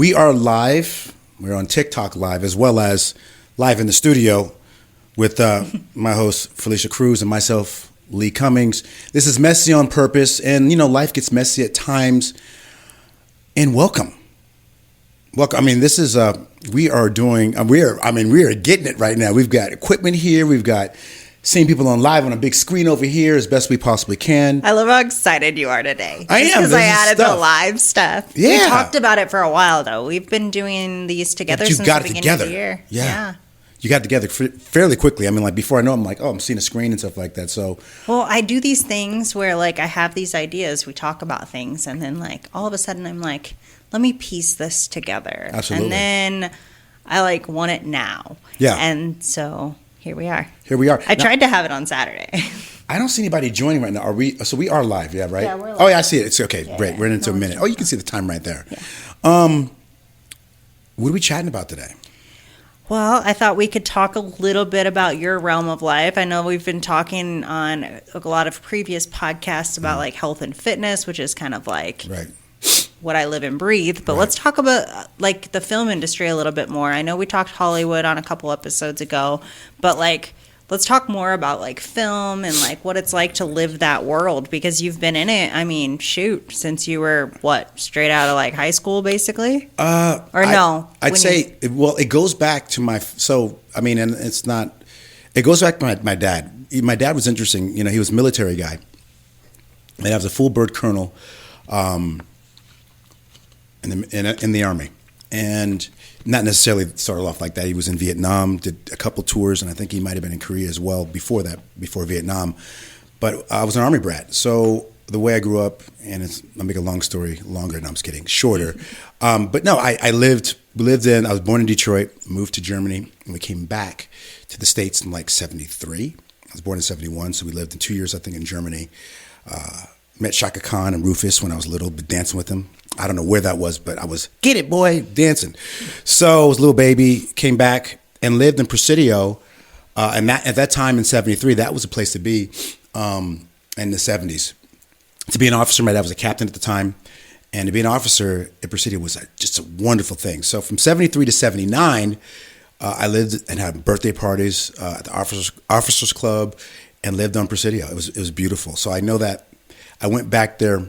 We are live. We're on TikTok live as well as live in the studio with my host, Fylisha Cruz, and myself, Lee Cummings. This is Messy on Purpose, and life gets messy at times. And welcome. I mean, this is we are getting it right now. We've got equipment here. We've got seeing people on live on a big screen over here as best we possibly can. I love how excited you are today. I am. Because I added the live stuff. Yeah. We talked about it for a while, though. We've been doing these together since the beginning of the year. Yeah. You got it together fairly quickly. I mean, like before I know, I'm like, I'm seeing a screen and stuff like that. So, well, I do these things where like I have these ideas. We talk about things, and then like all of a sudden I'm like, let me piece this together. Absolutely. And then I like want it now. Yeah. And so here we are. I tried to have it on Saturday. I don't see anybody joining right now. Are we? So we are live, yeah, right? Yeah, we're live. Oh, yeah, I see it. It's okay. Yeah, great. yeah. We're into a minute. Oh, you can see the time right there. Yeah. What are we chatting about today? Well, I thought we could talk a little bit about your realm of life. I know we've been talking on a lot of previous podcasts about like health and fitness, which is kind of like what I live and breathe. But let's talk about like the film industry a little bit more. I know we talked Hollywood on a couple episodes ago, but like let's talk more about like film and like what it's like to live that world, because you've been in it. I mean, shoot, since you were straight out of like high school, basically. I'd say it goes back to my. So I mean, and it's not. It goes back to my dad. My dad was interesting. He was a military guy. And I was a full bird colonel, in the Army, and not necessarily started off like that. He was in Vietnam, did a couple tours, and I think he might have been in Korea as well before Vietnam. But I was an Army brat. So the way I grew up, and I'll make a long story longer, no, I'm just kidding, shorter. But no, I was born in Detroit, moved to Germany, and we came back to the States in like 73. I was born in 71, so we lived in 2 years, I think, in Germany. Met Shaka Khan and Rufus when I was little, but dancing with them. I don't know where that was, but I was, get it, boy, dancing. So I was a little baby, came back and lived in Presidio. And at that time in 73, that was a place to be in the 70s. To be an officer, my dad was a captain at the time. And to be an officer at Presidio was just a wonderful thing. So from 73 to 79, I lived and had birthday parties at the Officers Club and lived on Presidio. It was beautiful. So I know that I went back there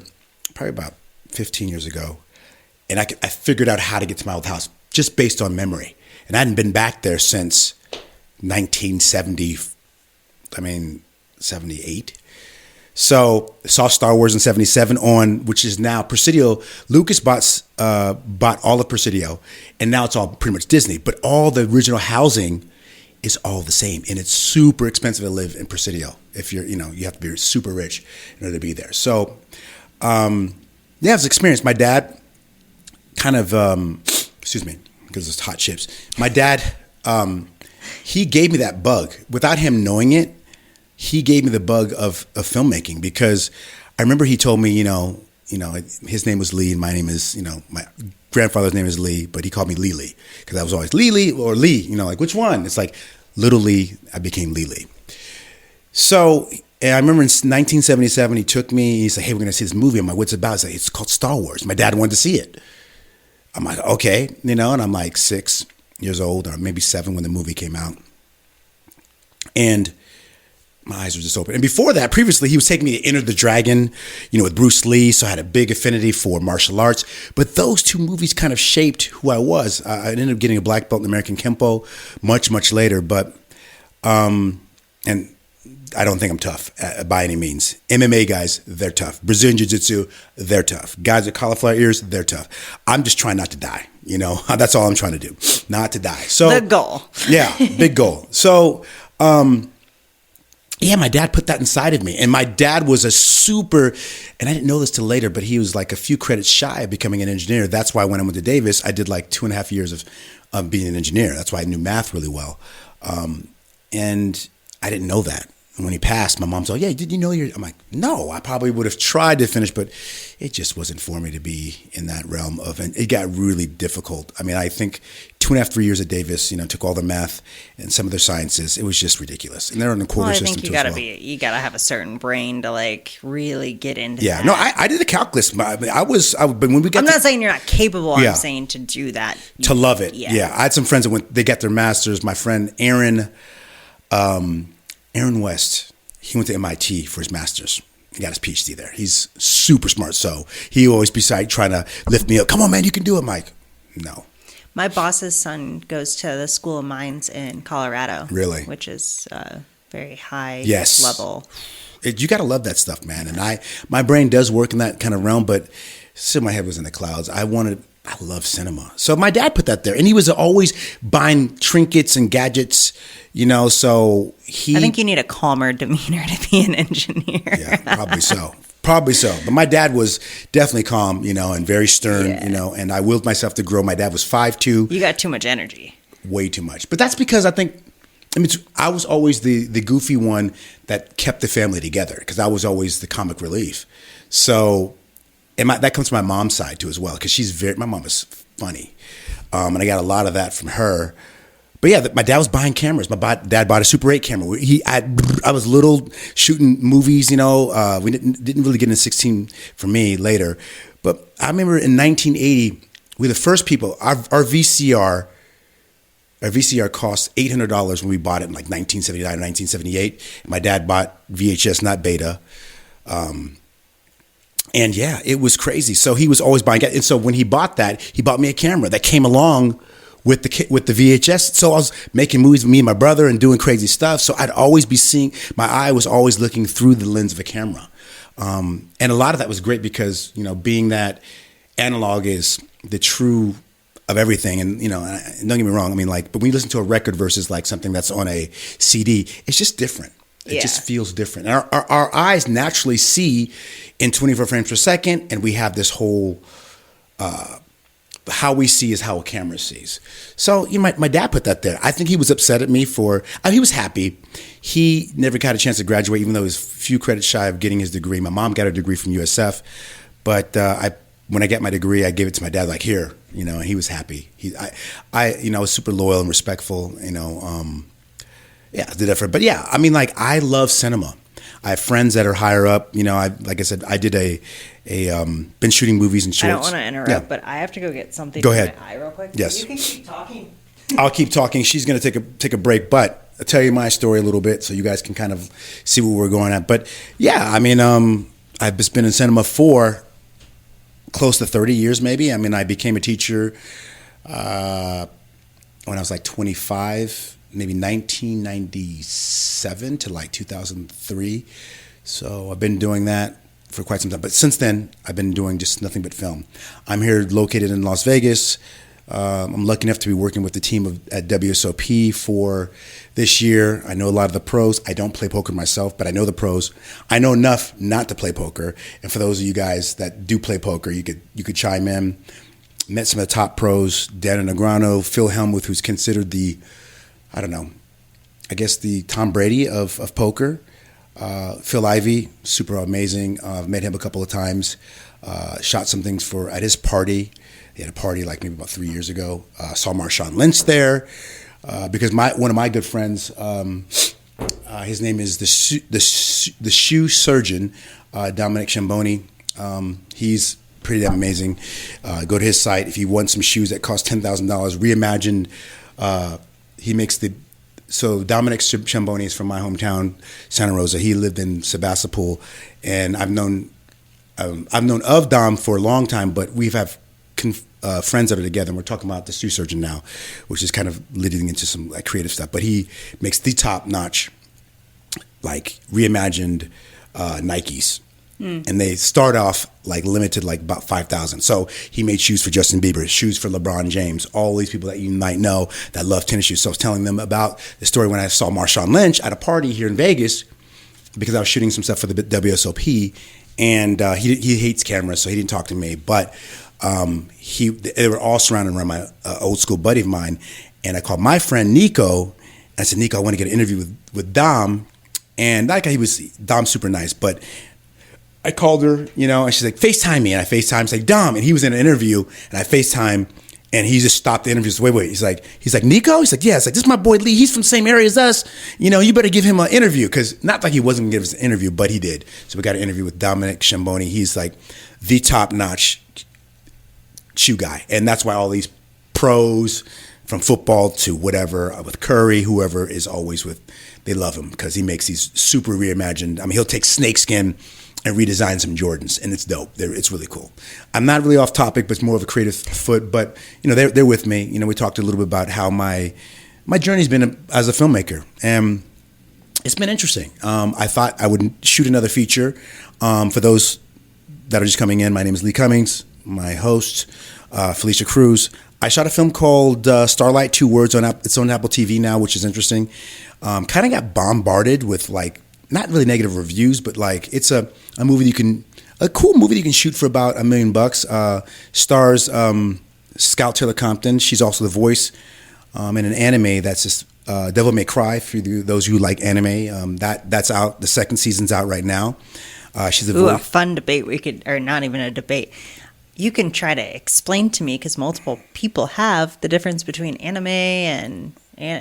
probably about 15 years ago, and I figured out how to get to my old house just based on memory. And I hadn't been back there since 1970, 78. So saw Star Wars in 77 which is now Presidio. Lucas bought all of Presidio, and now it's all pretty much Disney. But all the original housing is all the same, and it's super expensive to live in Presidio. If you're, you have to be super rich in order to be there. So, it was an experience. My dad kind of, excuse me, because it's hot chips. My dad, he gave me that bug without him knowing it. He gave me the bug of filmmaking, because I remember he told me, his name was Lee and my name is, my grandfather's name is Lee, but he called me Lee because I was always Lee or Lee, like which one? It's like little Lee, I became Lee. So and I remember in 1977, he took me, he said, hey, we're going to see this movie. I'm like, what's it about? He's like, it's called Star Wars. My dad wanted to see it. I'm like, okay, and I'm like 6 years old or maybe 7 when the movie came out. And my eyes were just open. And before that, previously, he was taking me to Enter the Dragon, with Bruce Lee. So I had a big affinity for martial arts. But those two movies kind of shaped who I was. I ended up getting a black belt in American Kempo much, much later. But, and I don't think I'm tough by any means. MMA guys, they're tough. Brazilian Jiu-Jitsu, they're tough. Guys with cauliflower ears, they're tough. I'm just trying not to die. That's all I'm trying to do, not to die. So the goal. Yeah, big goal. So, my dad put that inside of me. And my dad was a super, and I didn't know this till later, but he was like a few credits shy of becoming an engineer. That's why when I went to Davis, I did like 2.5 years of being an engineer. That's why I knew math really well. And I didn't know that. And when he passed, my mom's like, yeah, did you know you're... I'm like, no, I probably would have tried to finish, but it just wasn't for me to be in that realm of... And it got really difficult. I mean, I think 2.5, 3 years at Davis, took all the math and some of their sciences. It was just ridiculous. And they're on the quarter system too as well. You gotta have a certain brain to like really get into that. No, I did a calculus. But when we got... I'm not saying you're not capable. I'm saying to do that. To love it. Yeah. I had some friends that they got their masters. My friend Aaron West, he went to MIT for his master's. He got his PhD there. He's super smart. So he always beside trying to lift me up. Come on, man, you can do it, Mike. No. My boss's son goes to the School of Mines in Colorado. Really? Which is very high level. You got to love that stuff, man. And my brain does work in that kind of realm, but still my head was in the clouds. I love cinema. So my dad put that there. And he was always buying trinkets and gadgets, so I think you need a calmer demeanor to be an engineer. Yeah, probably so. But my dad was definitely calm, and very stern, and I willed myself to grow. My dad was 5'2". You got too much energy. Way too much. But that's because I was always the goofy one that kept the family together because I was always the comic relief. So... And that comes from my mom's side too as well, because my mom is funny, and I got a lot of that from her. But yeah, my dad was buying cameras. My dad bought a Super 8 camera. I was little shooting movies. We didn't really get into 16 for me later, but I remember in 1980 we were the first people. Our VCR cost $800 when we bought it in like 1979 or 1978. And my dad bought VHS, not Beta. And yeah, it was crazy. So he was always buying it. And so when he bought that, he bought me a camera that came along with the VHS. So I was making movies with me and my brother and doing crazy stuff. So I'd always be my eye was always looking through the lens of a camera. And a lot of that was great because, being that analog is the true of everything. And, don't get me wrong. But when you listen to a record versus like something that's on a CD, it's just different. It just feels different. And our eyes naturally see in 24 frames per second, and we have this whole how we see is how a camera sees. So my dad put that there. I think he was upset at me he was happy. He never got a chance to graduate, even though he was a few credits shy of getting his degree. My mom got a degree from USF, but when I got my degree, I gave it to my dad, like, here, and he was happy. I was super loyal and respectful, Yeah, I did that but yeah, I love cinema. I have friends that are higher up. Like I said, I did been shooting movies and shorts. I don't want to interrupt, but I have to go get something. Go ahead. My eye real quick. Yes. You can keep talking. I'll keep talking. She's going to take a break, but I'll tell you my story a little bit so you guys can kind of see where we're going at. But yeah, I've just been in cinema for close to 30 years, maybe. I became a teacher when I was like 25. Maybe 1997 to like 2003. So I've been doing that for quite some time. But since then, I've been doing just nothing but film. I'm here located in Las Vegas. I'm lucky enough to be working with the team at WSOP for this year. I know a lot of the pros. I don't play poker myself, but I know the pros. I know enough not to play poker. And for those of you guys that do play poker, you could chime in. Met some of the top pros, Dan Negreanu, Phil Hellmuth, who's considered the Tom Brady of poker. Phil Ivey, super amazing. I've met him a couple of times. Shot some things at his party. He had a party like maybe about 3 years ago. Saw Marshawn Lynch there because one of my good friends, his name is the shoe surgeon, Dominic Ciamboni. He's pretty damn amazing. Go to his site if you want some shoes that cost $10,000. Reimagined. He makes so Dominic Ciamboni is from my hometown, Santa Rosa. He lived in Sebastopol, and I've known of Dom for a long time, but we've have friends that are together, and we're talking about the shoe surgeon now, which is kind of leading into some like creative stuff. But he makes the top-notch, like reimagined Nikes. And they start off like limited, like about 5,000. So he made shoes for Justin Bieber, shoes for LeBron James, all these people that you might know that love tennis shoes. So I was telling them about the story when I saw Marshawn Lynch at a party here in Vegas because I was shooting some stuff for the WSOP, and he hates cameras, so he didn't talk to me. But they were all surrounded around my old school buddy of mine, and I called my friend Nico. And I said, Nico, I want to get an interview with Dom. And like Dom's super nice, but I called her, and she's like, FaceTime me. And I FaceTime, like, Dom. And he was in an interview, and I FaceTime, and he just stopped the interview. Wait. He's like, Nico? He's like, yeah. It's like, this is my boy Lee. He's from the same area as us. You better give him an interview. Because not like he wasn't going to give us an interview, but he did. So we got an interview with Dominic Shamboni. He's like the top-notch shoe guy. And that's why all these pros from football to whatever, with Curry, whoever is always with, they love him because he makes these super reimagined. I mean, he'll take snakeskin and redesign some Jordans, and it's dope. It's really cool. I'm not really off topic, but it's more of a creative foot. But they're with me. We talked a little bit about how my journey's been as a filmmaker, and it's been interesting. I thought I would shoot another feature. For those that are just coming in, my name is Lee Cummings. My host, Felicia Cruz. I shot a film called Starlight, 2 words it's on Apple TV now, which is interesting. Kind of got bombarded with not really negative reviews, but it's a movie a cool movie you can shoot for about $1 million. Stars Scout Taylor Compton. She's also the voice in an anime that's just Devil May Cry for those who like anime. That's out. The 2nd season's out right now. She's the voice. A fun debate or not even a debate. You can try to explain to me, because multiple people have, the difference between anime and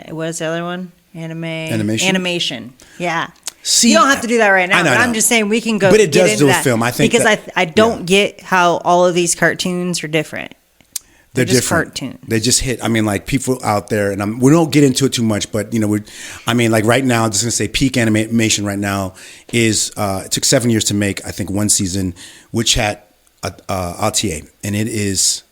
what is the other one? Animation. Yeah. See, you don't have to do that right now. But I'm just saying we can go. But it does do a film. I think because I don't get how all of these cartoons are different. They're just different. Cartoons. They just hit. I mean, people out there, and we don't get into it too much, but right now, I'm just gonna say peak animation right now is. It took 7 years to make. I think 1 season, Witch Hat. RTA, and it is,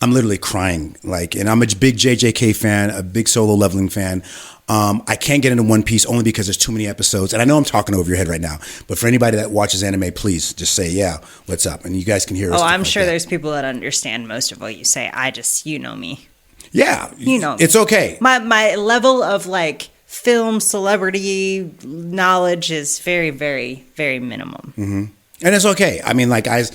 I'm literally crying, and I'm a big JJK fan, a big Solo Leveling fan. I can't get into One Piece only because there's too many episodes, and I know I'm talking over your head right now, but for anybody that watches anime, please just say, yeah, what's up, and you guys can hear us. Oh, I'm sure there's people that understand most of what you say. You know me. Yeah. Me. It's okay. My level of film celebrity knowledge is very, very, very minimum. Mm-hmm. And it's okay. I mean, guys,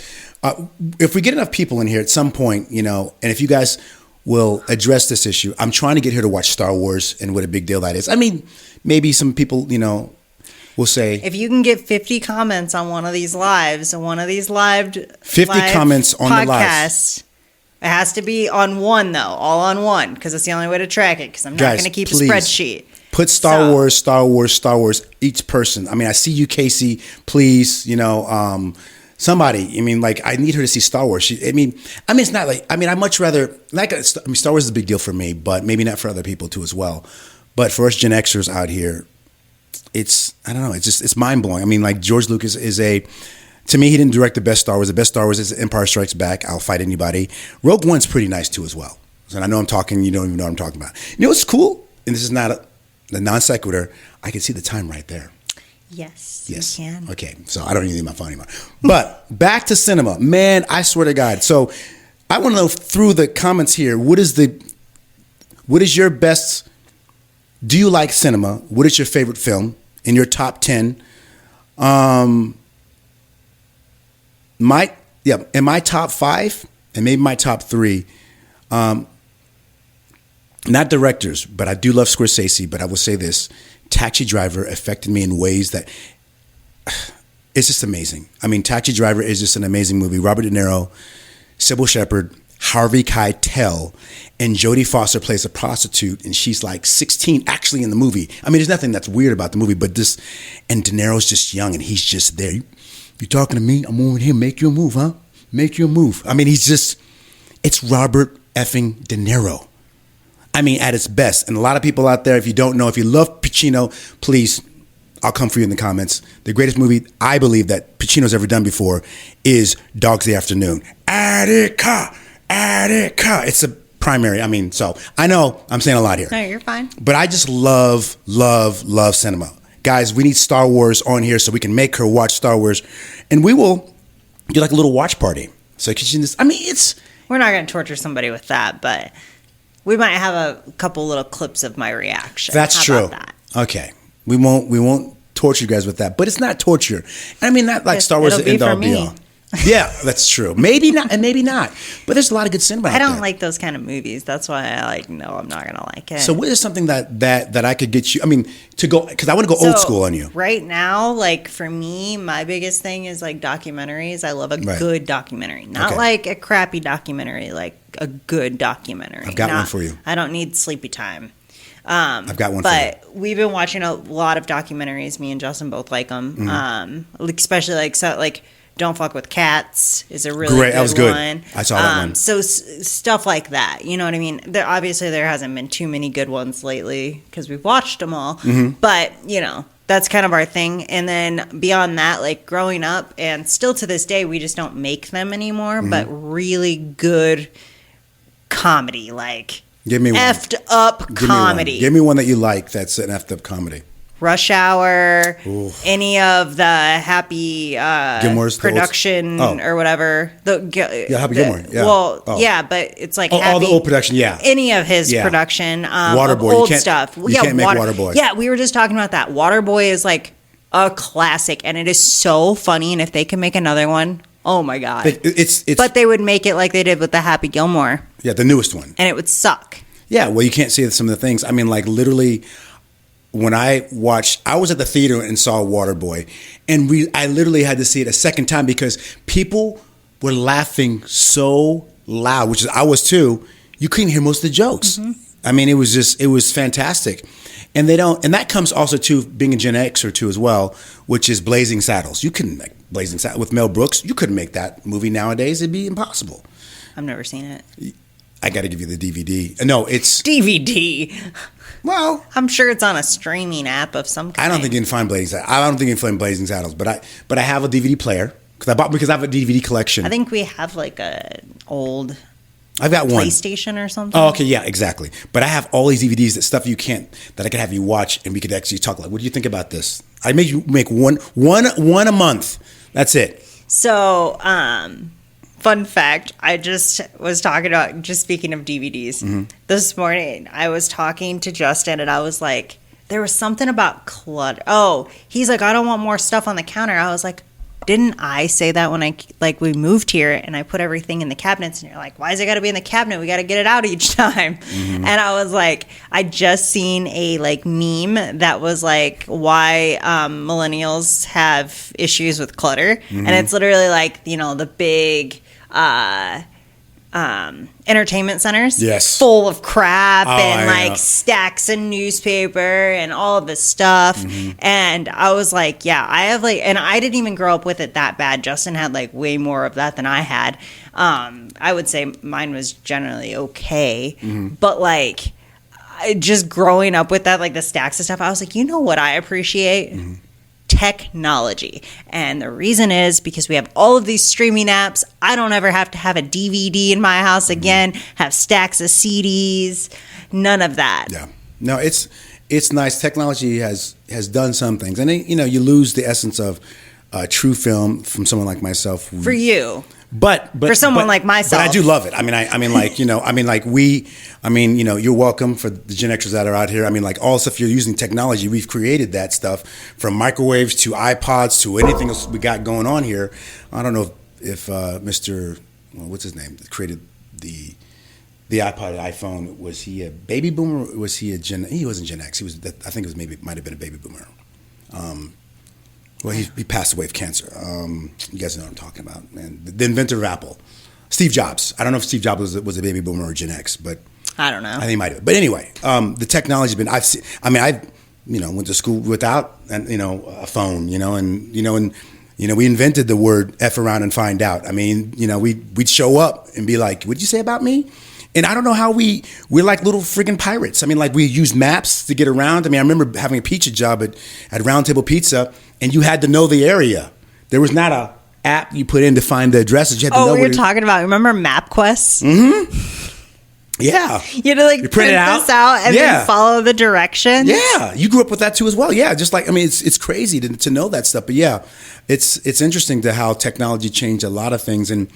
if we get enough people in here at some point, and if you guys will address this issue, I'm trying to get here to watch Star Wars and what a big deal that is. I mean, maybe some people, will say. If you can get 50 comments on one of these lives, 50 comments on the live. It has to be on one, though, all on one, because it's the only way to track it, because I'm not going to keep a spreadsheet. Put Star Wars, each person. I mean, I see you, Casey, please, somebody. I mean, I need her to see Star Wars. It's not I'd much rather, Star Wars is a big deal for me, but maybe not for other people too as well. But for us Gen Xers out here, I don't know, it's mind blowing. I mean, George Lucas to me, he didn't direct the best Star Wars. The best Star Wars is Empire Strikes Back. I'll fight anybody. Rogue One's pretty nice too as well. So I know I'm talking, you don't even know what I'm talking about. What's cool? And this is not the non sequitur. I can see the time right there. Yes, you can. Okay, so I don't even need my phone anymore. But back to cinema. Man, I swear to God. So I want to know through the comments here, what is your best, do you like cinema? What is your favorite film in your top 10? In my top 5 and maybe my top 3, not directors, but I do love Scorsese, but I will say this. Taxi Driver affected me in ways that it's just amazing. I mean, Taxi Driver is just an amazing movie. Robert De Niro, Sybil Shepherd, Harvey Keitel, and Jodie Foster plays a prostitute, and she's 16 actually in the movie. I mean, there's nothing that's weird about the movie, but and De Niro's just young, and he's just there. You talking to me? I'm over here. Make your move, huh? Make your move. I mean, it's Robert effing De Niro. I mean, at its best. And a lot of people out there, if you don't know, if you love Pacino, please, I'll come for you in the comments. The greatest movie I believe that Pacino's ever done before is Dogs of the Afternoon. Attica. It's a primary. I mean, so I know I'm saying a lot here. No, you're fine. But I just love cinema. Guys, we need Star Wars on here so we can make her watch Star Wars. And we will do a little watch party. So we're not going to torture somebody with that, but we might have a couple little clips of my reaction. That's true. About that? Okay. We won't torture you guys with that. But it's not torture. I mean, not like Star Wars is the end all be all. Yeah, that's true. Maybe not, and maybe not. But there's a lot of good cinema. I don't like those kind of movies. That's why I like. No, I'm not gonna like it. So, what is something that I could get you? I mean, to go because I want to go old school on you. Right now, like for me, my biggest thing is like documentaries. I love a good documentary, not like a crappy documentary, like a good documentary. I've got one for you. I don't need sleepy time. I've got one. But we've been watching a lot of documentaries. Me and Justin both like them. Mm-hmm. Especially like Don't Fuck with Cats is a really great. That was good. One. I saw that one. So stuff like that. You know what I mean? Obviously, there hasn't been too many good ones lately because we've watched them all. Mm-hmm. But that's kind of our thing. And then beyond that, like growing up, and still to this day, we just don't make them anymore. Mm-hmm. But really good comedy, like. Give me one. Effed up comedy. Give me one that you like that's an effed up comedy. Rush Hour, any of the Happy Gilmore's production or whatever. Happy Gilmore. Yeah. But it's like all the old production. Yeah, any of his production. Waterboy, old stuff. You can't make Waterboy. Yeah, we were just talking about that. Waterboy is like a classic, and it is so funny. And if they can make another one, oh my god, but they would make it like they did with the Happy Gilmore. Yeah, the newest one, and it would suck. Yeah, well, you can't see some of the things. I mean, like literally. When I was at the theater and saw Waterboy, and I literally had to see it a second time because people were laughing so loud, which I was too. You couldn't hear most of the jokes. Mm-hmm. I mean, it was fantastic, and that comes also to being a Gen Xer too as well, which is Blazing Saddles. You couldn't make Blazing Saddles with Mel Brooks. You couldn't make that movie nowadays. It'd be impossible. I've never seen it. I got to give you the DVD. No, it's DVD. Well, I'm sure it's on a streaming app of some kind. I don't think you can find Blazing Saddles. But I have a DVD player because I have a DVD collection. I think we have like an old. I've got one PlayStation or something. Oh, okay, yeah, exactly. But I have all these DVDs that I could have you watch, and we could actually talk. Like, what do you think about this? I make you make one a month. That's it. So, fun fact, I just was talking about, just speaking of DVDs, this morning I was talking to Justin and I was like, there was something about clutter. Oh, he's like, I don't want more stuff on the counter. I was like, didn't I say that when we moved here and I put everything in the cabinets? And you're like, why is it got to be in the cabinet? We got to get it out each time. Mm-hmm. And I was like, I just seen a meme that was like why millennials have issues with clutter. Mm-hmm. And it's literally like, the big entertainment centers, yes, full of crap and stacks of newspaper and all of this stuff. Mm-hmm. And I was like, yeah, I have and I didn't even grow up with it that bad. Justin had way more of that than I had. I would say mine was generally okay, but just growing up with that, the stacks of stuff, I was like, you know what I appreciate? Mm-hmm. Technology. And the reason is because we have all of these streaming apps. I don't ever have to have a DVD in my house again, have stacks of CDs, none of that. Yeah. No, it's nice. Technology has done some things. And you lose the essence of true film from someone like myself. For you. But for someone like myself, but I do love it. You're welcome for the Gen Xers that are out here. All the stuff you're using technology, we've created that stuff from microwaves to iPods to anything else we got going on here. I don't know if Mr. What's his name created the iPod, iPhone. Was he a baby boomer? Or was he a Gen? He wasn't Gen X. He was. I think it might have been a baby boomer. Well, he passed away of cancer. You guys know what I'm talking about, man. The inventor of Apple, Steve Jobs. I don't know if Steve Jobs was a baby boomer or Gen X, but I don't know. I think he might have. But anyway, the technology's been. I went to school without a phone. We invented the word "f around and find out." We'd show up and be like, "What'd you say about me?" And I don't know how we're like little friggin' pirates. We used maps to get around. I remember having a pizza job at Round Table Pizza, and you had to know the area. There was not a app you put in to find the addresses. You had to know. We were talking about. Remember MapQuest? Mm-hmm. Yeah. You had to print this out and then follow the directions. Yeah, you grew up with that too as well. Yeah, just it's crazy to know that stuff. But yeah, it's interesting to how technology changed a lot of things, and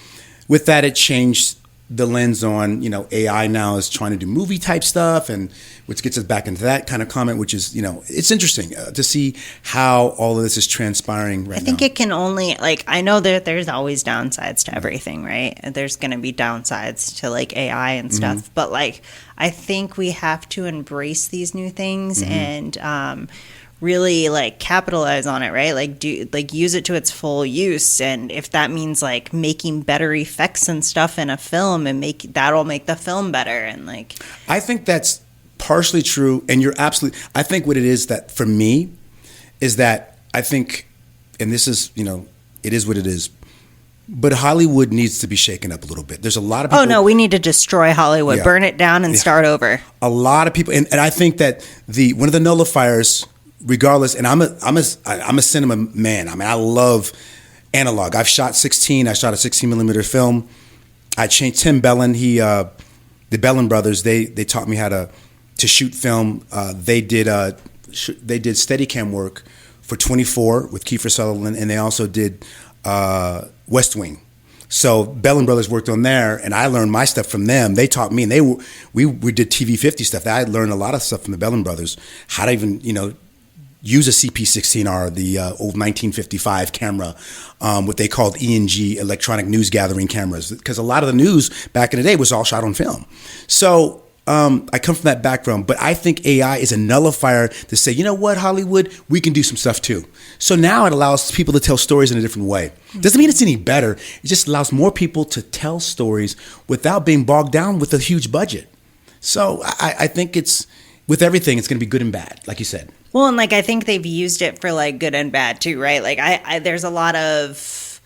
with that, it changed the lens on, AI now is trying to do movie type stuff, and which gets us back into that kind of comment, which is, it's interesting to see how all of this is transpiring right now. I think it can only, I know that there's always downsides to everything, right? There's going to be downsides to AI and stuff, but I think we have to embrace these new things and really capitalize on it, right? Use it to its full use, and if that means making better effects and stuff in a film, and that'll make the film better, and I think that's partially true, and you're absolutely. I think what it is that for me is that I think, and this is it is what it is. But Hollywood needs to be shaken up a little bit. There's a lot of people. Oh no, we need to destroy Hollywood, burn it down, and start over. A lot of people, and I think that one of the nullifiers, regardless, and I'm a cinema man. I mean, I love analog. I've shot 16. I shot a 16 millimeter film. I changed Tim Bellin. The Bellin brothers. They taught me how to shoot film. They did Steadicam work for 24 with Kiefer Sutherland, and they also did West Wing. So Bellin brothers worked on there, and I learned my stuff from them. They taught me, and we did TV 50 stuff. I learned a lot of stuff from the Bellin brothers, how to even use a CP16R, the old 1955 camera, what they called E&G, electronic news gathering cameras, because a lot of the news back in the day was all shot on film. So I come from that background, but I think AI is a nullifier to say, you know what, Hollywood, we can do some stuff too. So now it allows people to tell stories in a different way. Doesn't mean it's any better. It just allows more people to tell stories without being bogged down with a huge budget. So I think with everything, it's going to be good and bad, like you said. Well, and I think they've used it for good and bad too, right? I there's a lot of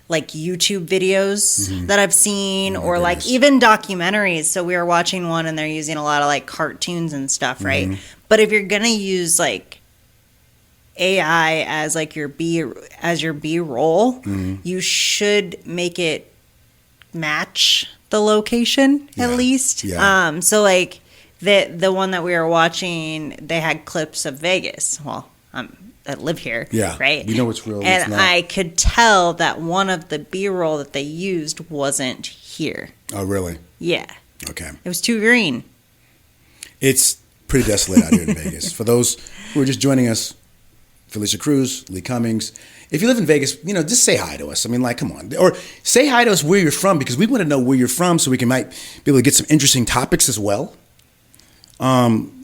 YouTube videos that I've seen, or even documentaries. So we were watching one, and they're using a lot of cartoons and stuff, right? But if you're gonna use AI as your B-roll, you should make it match the location at least. Yeah. So the one that we were watching, they had clips of Vegas. Well, that live here, right? We know what's real. And not. I could tell that one of the B-roll that they used wasn't here. Oh, really? Yeah. Okay. It was too green. It's pretty desolate out here in Vegas. For those who are just joining us, Fylisha Cruz, Lee Cummings. If you live in Vegas, just say hi to us. I mean, come on. Or say hi to us where you're from, because we want to know where you're from so we might be able to get some interesting topics as well.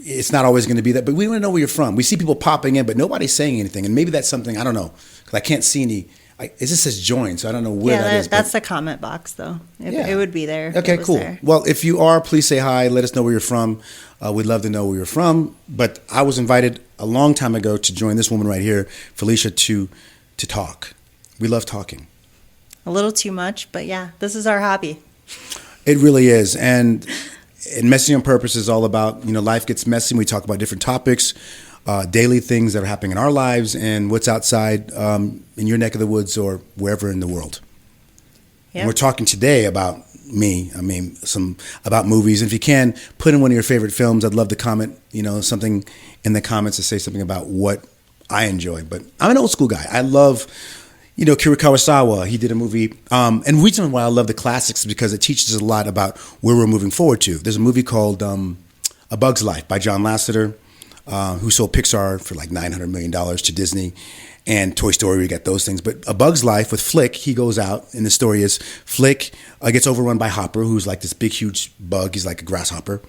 It's not always going to be that, but we want to know where you're from. We see people popping in, but nobody's saying anything. And maybe that's something, I don't know, because I can't see any. It just says join, so I don't know where that is. That's the comment box, though. It would be there. Okay, cool. There. Well, if you are, please say hi. Let us know where you're from. We'd love to know where you're from. But I was invited a long time ago to join this woman right here, Fylisha, to talk. We love talking. A little too much, but yeah, this is our hobby. It really is. And Messy on Purpose is all about, life gets messy. We talk about different topics, daily things that are happening in our lives and what's outside in your neck of the woods or wherever in the world. Yep. And we're talking today about about movies. And if you can, put in one of your favorite films. I'd love to comment, something in the comments to say something about what I enjoy. But I'm an old school guy. I love, Akira Kurosawa. He did a movie. And the reason why I love the classics is because it teaches us a lot about where we're moving forward to. There's a movie called A Bug's Life by John Lasseter, who sold Pixar for $900 million to Disney. And Toy Story, we got those things. But A Bug's Life with Flick, he goes out, and the story is Flick gets overrun by Hopper, who's this big, huge bug. He's like a grasshopper,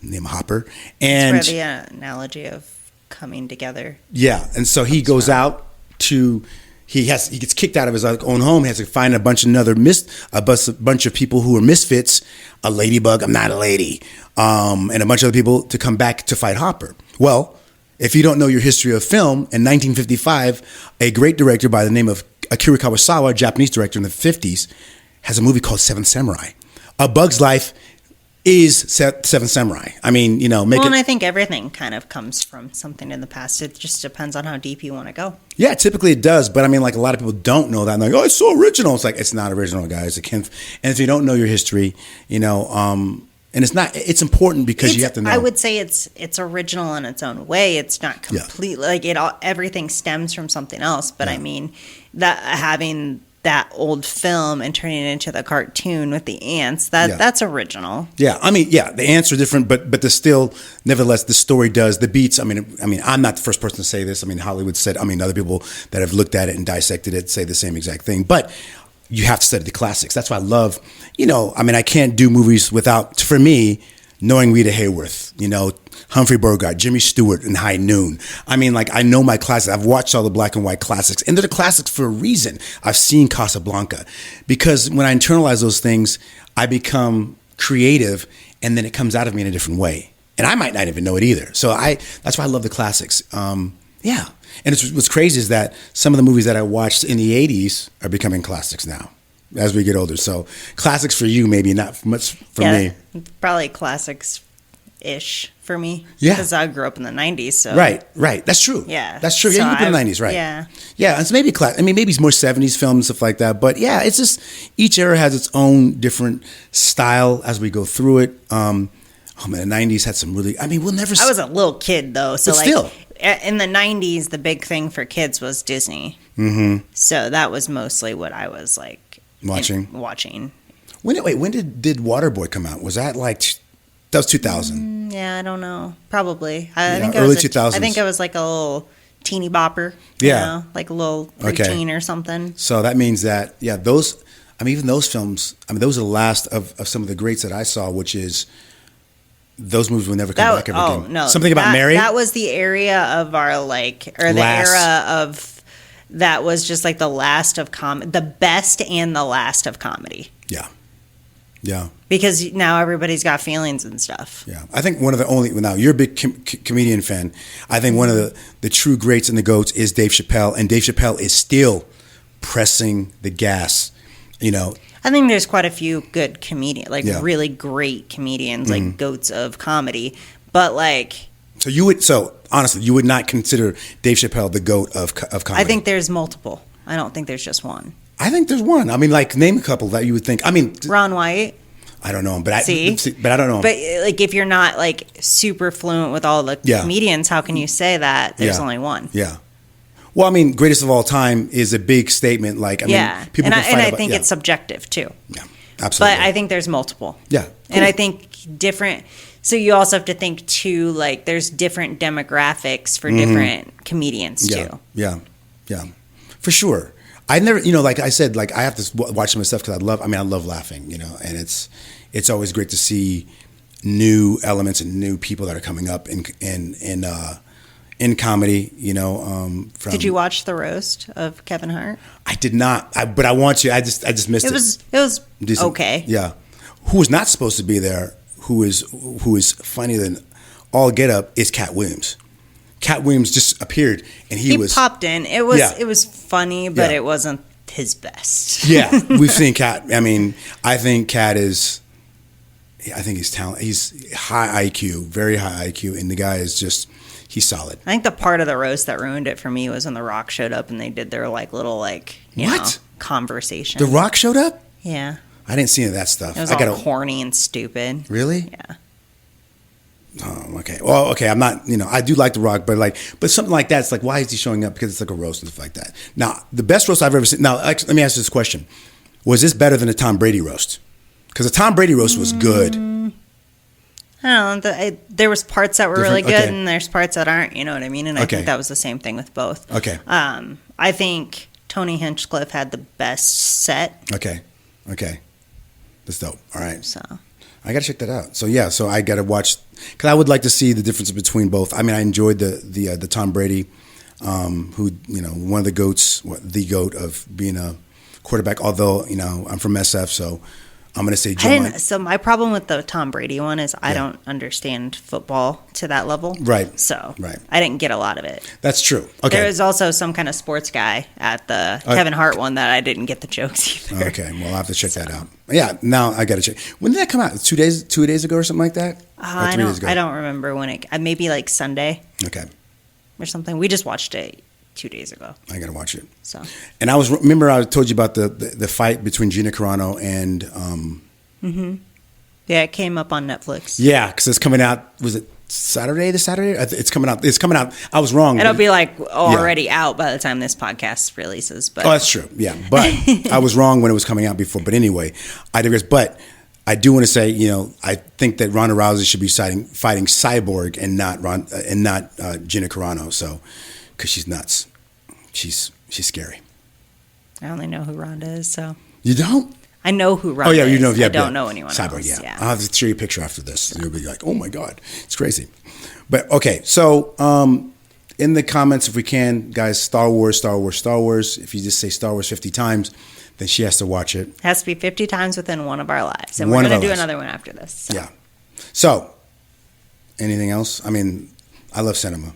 named Hopper. And it's for the analogy of coming together. Yeah, and so he goes out to... He gets kicked out of his own home. He has to find a bunch of people who are misfits, a ladybug, I'm not a lady, and a bunch of other people to come back to fight Hopper. Well, if you don't know your history of film, in 1955, a great director by the name of Akira Kurosawa, a Japanese director in the 50s, has a movie called Seven Samurai. A Bug's Life is Seven Samurai. I mean, and I think everything kind of comes from something in the past. It just depends on how deep you want to go. Yeah, typically it does. But I mean, a lot of people don't know that. And they're like, oh, it's so original. It's it's not original, guys. And if you don't know your history, and it's important because you have to know. I would say it's original in its own way. It's not completely, everything stems from something else. But I mean, that having that old film and turning it into the cartoon with the ants. That's original. Yeah, I mean, the ants are different, but there's still, nevertheless, the story does, the beats. I mean, I'm not the first person to say this. I mean, Hollywood said, I mean, other people that have looked at it and dissected it say the same exact thing. But you have to study the classics. That's why I love, I mean, I can't do movies without, for me, knowing Rita Hayworth, Humphrey Bogart, Jimmy Stewart, and High Noon. I mean, like, I know my classics. I've watched all the black and white classics, and they're the classics for a reason. I've seen Casablanca, because when I internalize those things, I become creative, and then it comes out of me in a different way. And I might not even know it either. So that's why I love the classics. Yeah. And what's crazy is that some of the movies that I watched in the 80s are becoming classics now as we get older. So classics for you, maybe not much for me. Probably classics-ish for me. Yeah. Because I grew up in the 90s. So. Right. That's true. Yeah. That's true. Yeah, you grew up in the 90s, right? Yeah. Yeah, it's maybe maybe it's more 70s films and stuff like that. But yeah, it's just each era has its own different style as we go through it. Oh man, the 90s had some really, I mean, we'll never I was a little kid though. So but like still. In the 90s, the big thing for kids was Disney. Mm-hmm. So that was mostly what I was like watching. When did Waterboy come out? Was that that was 2000? Yeah, I don't know. Probably. I think early 2000s. I think I was like a little teeny bopper. Yeah. Like a little preteen or something. So that means that, those, I mean, even those films, I mean, those are the last of some of the greats that I saw, which is, those movies will never come back ever again. Oh, no. Something About Mary? That was the area of our, era of, that was just like the last of the best and the last of comedy. Yeah. Yeah. Because now everybody's got feelings and stuff. Yeah. I think one of the only, now you're a big comedian fan. I think one of the true greats and the GOATs is Dave Chappelle. And Dave Chappelle is still pressing the gas, I think there's quite a few good comedians, really great comedians, like GOATs of comedy. But So honestly, you would not consider Dave Chappelle the GOAT of comedy? I think there's multiple. I don't think there's just one. I think there's one. I mean, name a couple that you would think. I mean, Ron White. I don't know him, but I don't know him. But if you're not super fluent with all the comedians, how can you say that there's only one? Yeah. Well, I mean, greatest of all time is a big statement. Mean, people can fight and I about, think it's subjective too. Yeah, absolutely. But I think there's multiple. Yeah, cool. And I think different. So you also have to think too, there's different demographics for different comedians too. Yeah, for sure. I never, like I said, I have to watch some of the stuff because I love laughing, and it's always great to see new elements and new people that are coming up in comedy, Did you watch the roast of Kevin Hart? I did not, but I want to. I just missed it. It was decent. Okay. Yeah. Who was not supposed to be there, who is funnier than all get up, is Cat Williams. Cat Williams just appeared, and he popped in. It was funny, but it wasn't his best. Yeah, we've seen Cat. I mean, I think Cat is. I think he's talented. He's high IQ, very high IQ, and the guy is just. He's solid. I think the part of the roast that ruined it for me was when The Rock showed up and they did their little conversation. The Rock showed up? Yeah. I didn't see any of that stuff. It was all corny and stupid. Really? Yeah. Oh, okay. Well, okay. I'm not. I do like The Rock, but something like that. It's why is he showing up? Because it's like a roast and stuff like that. Now, the best roast I've ever seen. Now, let me ask you this question: was this better than a Tom Brady roast? Because the Tom Brady roast was good. I don't know. There was parts that were really good, and there's parts that aren't. You know what I mean? And I think that was the same thing with both. Okay. I think Tony Hinchcliffe had the best set. Okay. That's dope. All right. So I got to check that out. So yeah. So I got to watch because I would like to see the difference between both. I mean, I enjoyed the Tom Brady, who one of the GOATs, the GOAT of being a quarterback. Although I'm from SF, so. I'm going to say Joe. So my problem with the Tom Brady one is I don't understand football to that level. Right. So I didn't get a lot of it. That's true. Okay. There was also some kind of sports guy at the Kevin Hart one that I didn't get the jokes either. Okay. Well, I'll have to check that out. Yeah. Now I got to check. When did that come out? 2 days ago or something like that? I don't remember when it. Maybe Sunday. Okay. Or something. We just watched it 2 days ago. I got to watch it. So. And remember I told you about the fight between Gina Carano and. Yeah, it came up on Netflix. Yeah, because it's coming out. Was it Saturday. It's coming out. I was wrong. It'll be like already out by the time this podcast releases. But that's true. Yeah, but I was wrong when it was coming out before. But anyway, I digress. But I do want to say, I think that Ronda Rousey should be fighting Cyborg and not Gina Carano. So, because she's nuts, she's scary. I only know who Ronda is. So you don't. I know who Ronda is. I don't know anyone Cyborg, else. Yeah. I'll have to show you a picture after this. You'll be like, oh my God, it's crazy. But okay, so in the comments, if we can, guys, Star Wars. If you just say Star Wars 50 times, then she has to watch it. It has to be 50 times within one of our lives. And we're going to do another one after this. So. Yeah. So, anything else? I mean, I love cinema.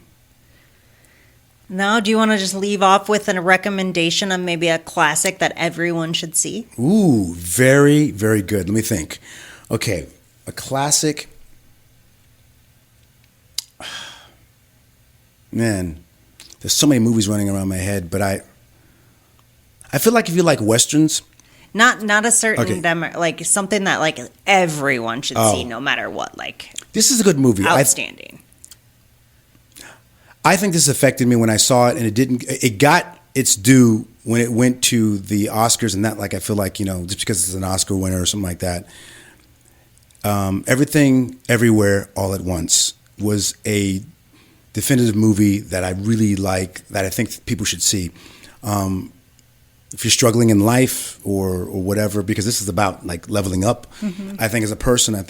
No, do you want to just leave off with a recommendation of maybe a classic that everyone should see? Ooh, very, very good. Let me think. Okay, a classic. Man, there's so many movies running around my head, but I feel like if you like Westerns. Not a certain like something that like everyone should see no matter what. Like this is a good movie. Outstanding. I think this affected me when I saw it, and it got its due when it went to the Oscars, and that, like, I feel like, just because it's an Oscar winner or something like that. Everything, Everywhere, All at Once was a definitive movie that I really like, that I think people should see. If you're struggling in life or whatever, because this is about like leveling up, I think as a person, I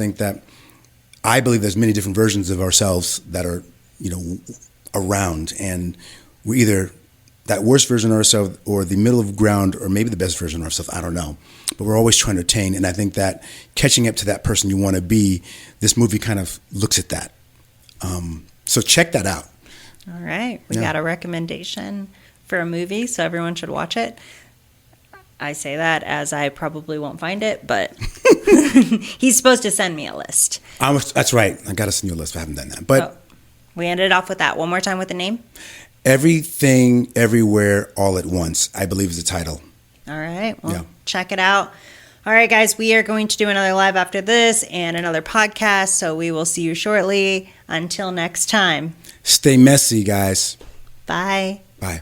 believe there's many different versions of ourselves that are, around, and we're either that worst version of ourselves or the middle of ground or maybe the best version of ourselves. I don't know, but we're always trying to attain, and I think that catching up to that person you want to be, this movie kind of looks at that. So check that out. All right, we got a recommendation for a movie, so everyone should watch it. I say that as I probably won't find it, but he's supposed to send me a list. That's right. I got to send you a list. I haven't done that, but. We ended off with that. One more time with the name. Everything, Everywhere, All at Once, I believe is the title. All right. Well, check it out. All right, guys, we are going to do another live after this and another podcast, so we will see you shortly. Until next time. Stay messy, guys. Bye. Bye.